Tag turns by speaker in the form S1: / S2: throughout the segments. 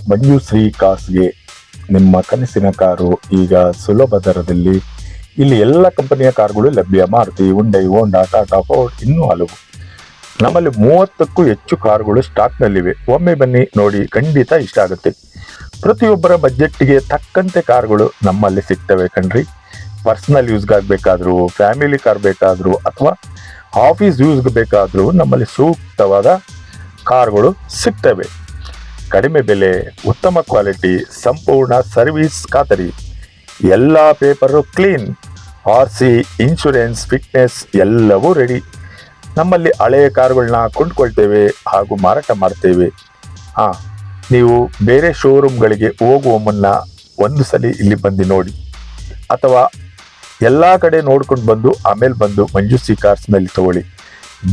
S1: ಮಂಜುಶ್ರೀ ಕಾರ್ಸ್ಗೆ ನಿಮ್ಮ ಕನಸಿನ ಕಾರು ಈಗ ಸುಲಭ ದರದಲ್ಲಿ. ಇಲ್ಲಿ ಎಲ್ಲ ಕಂಪನಿಯ ಕಾರುಗಳು ಲಭ್ಯ. ಮಾರುತಿ, ಹುಂಡೈ, ಹೋಂಡಾ, ಟಾಟಾ, ಫೋರ್ಡ್ ಇನ್ನೂ ಹಲವು. ನಮ್ಮಲ್ಲಿ 30ಕ್ಕೂ ಹೆಚ್ಚು ಕಾರುಗಳು ಸ್ಟಾಕ್ನಲ್ಲಿವೆ. ಒಮ್ಮೆ ಬನ್ನಿ ನೋಡಿ, ಖಂಡಿತ ಇಷ್ಟ ಆಗುತ್ತೆ. ಪ್ರತಿಯೊಬ್ಬರ ಬಜೆಟ್ಗೆ ತಕ್ಕಂತೆ ಕಾರುಗಳು ನಮ್ಮಲ್ಲಿ ಸಿಗ್ತವೆ ಕಣ್ರಿ. ಪರ್ಸನಲ್ ಯೂಸ್ಗಾಗಬೇಕಾದ್ರೂ, ಫ್ಯಾಮಿಲಿ ಕಾರ್ ಬೇಕಾದರೂ ಅಥವಾ ಆಫೀಸ್ ಯೂಸ್ಗೆ ಬೇಕಾದರೂ ನಮ್ಮಲ್ಲಿ ಸೂಕ್ತವಾದ ಕಾರುಗಳು ಸಿಗ್ತವೆ. ಕಡಿಮೆ ಬೆಲೆ, ಉತ್ತಮ ಕ್ವಾಲಿಟಿ, ಸಂಪೂರ್ಣ ಸರ್ವಿಸ್ ಖಾತರಿ, ಎಲ್ಲ paper clean, RC, insurance, fitness ಎಲ್ಲವೂ ರೆಡಿ. ನಮ್ಮಲ್ಲಿ ಹಳೆಯ ಕಾರುಗಳನ್ನ ಕೊಂಡ್ಕೊಳ್ತೇವೆ ಹಾಗೂ ಮಾರಾಟ ಮಾಡ್ತೇವೆ. ನೀವು ಬೇರೆ ಶೋರೂಮ್ಗಳಿಗೆ ಹೋಗುವ ಮುನ್ನ ಒಂದು ಸಲ ಇಲ್ಲಿ ಬಂದು ನೋಡಿ, ಅಥವಾ ಎಲ್ಲ ಕಡೆ ನೋಡ್ಕೊಂಡು ಬಂದು ಆಮೇಲೆ ಬಂದು ಮಂಜುಶ್ರೀ ಕಾರ್ಸ್ನಲ್ಲಿ ತಗೊಳ್ಳಿ.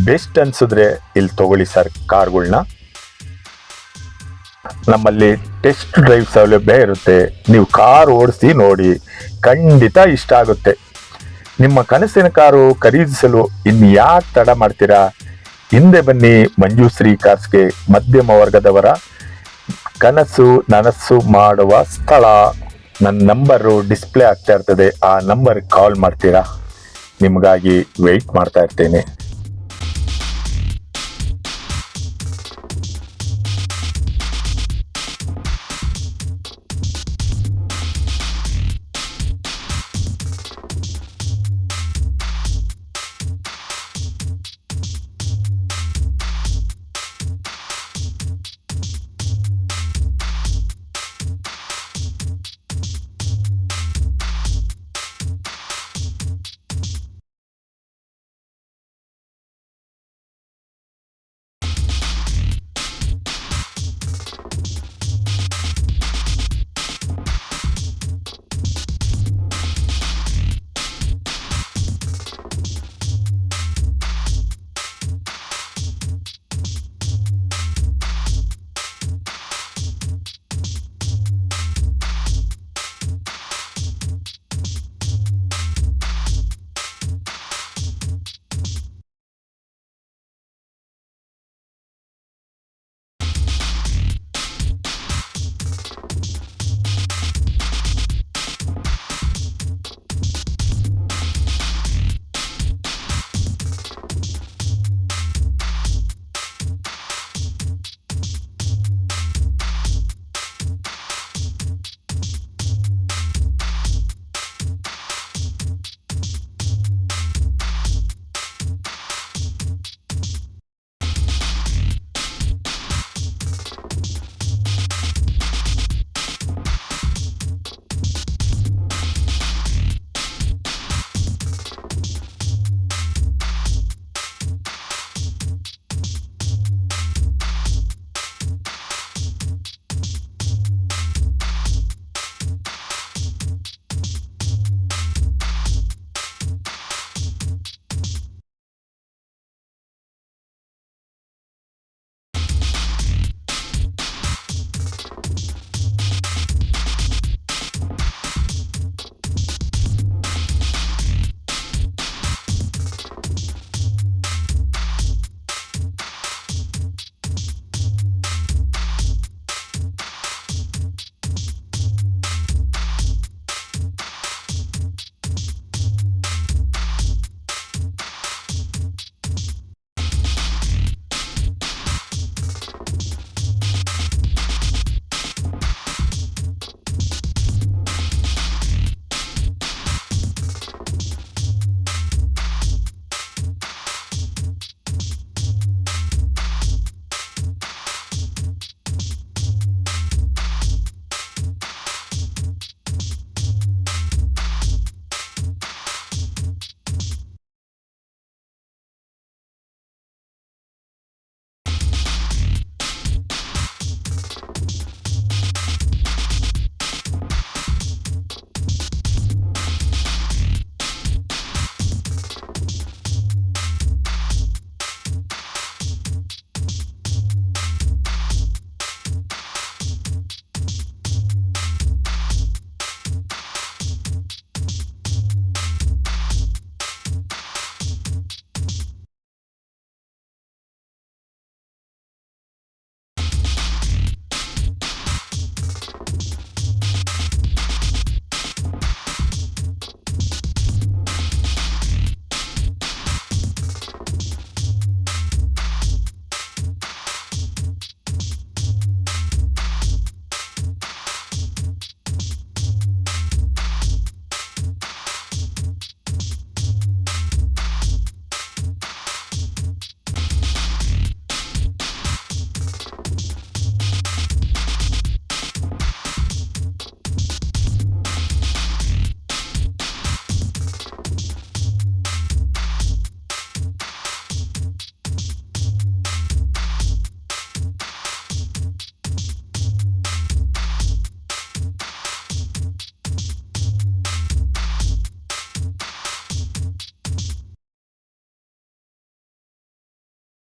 S1: ಬೆಸ್ಟ್ ಅನ್ಸಿದ್ರೆ ಇಲ್ಲಿ ತಗೊಳ್ಳಿ ಸರ್ ಕಾರ್ಗಳನ್ನ. ನಮ್ಮಲ್ಲಿ ಟೆಸ್ಟ್ ಡ್ರೈವ್ ಸೌಲಭ್ಯ ಇರುತ್ತೆ. ನೀವು ಕಾರ್ ಓಡಿಸಿ ನೋಡಿ, ಖಂಡಿತ ಇಷ್ಟ ಆಗುತ್ತೆ. ನಿಮ್ಮ ಕನಸಿನ ಕಾರು ಖರೀದಿಸಲು ಇನ್ಯಾಕೆ ತಡ ಮಾಡ್ತೀರಾ? ಹಿಂದೆ ಬನ್ನಿ ಮಂಜುಶ್ರೀ ಕಾರ್ಸ್ಗೆ. ಮಧ್ಯಮ ವರ್ಗದವರ ಕನಸು ನನಸು ಮಾಡುವ ಸ್ಥಳ. ನನ್ನ ನಂಬರು ಡಿಸ್ಪ್ಲೇ ಆಗ್ತಾ ಇರ್ತದೆ, ಆ ನಂಬರ್ಗೆ ಕಾಲ್ ಮಾಡ್ತೀರಾ? ನಿಮಗಾಗಿ ವೆಯ್ಟ್ ಮಾಡ್ತಾ ಇರ್ತೇನೆ.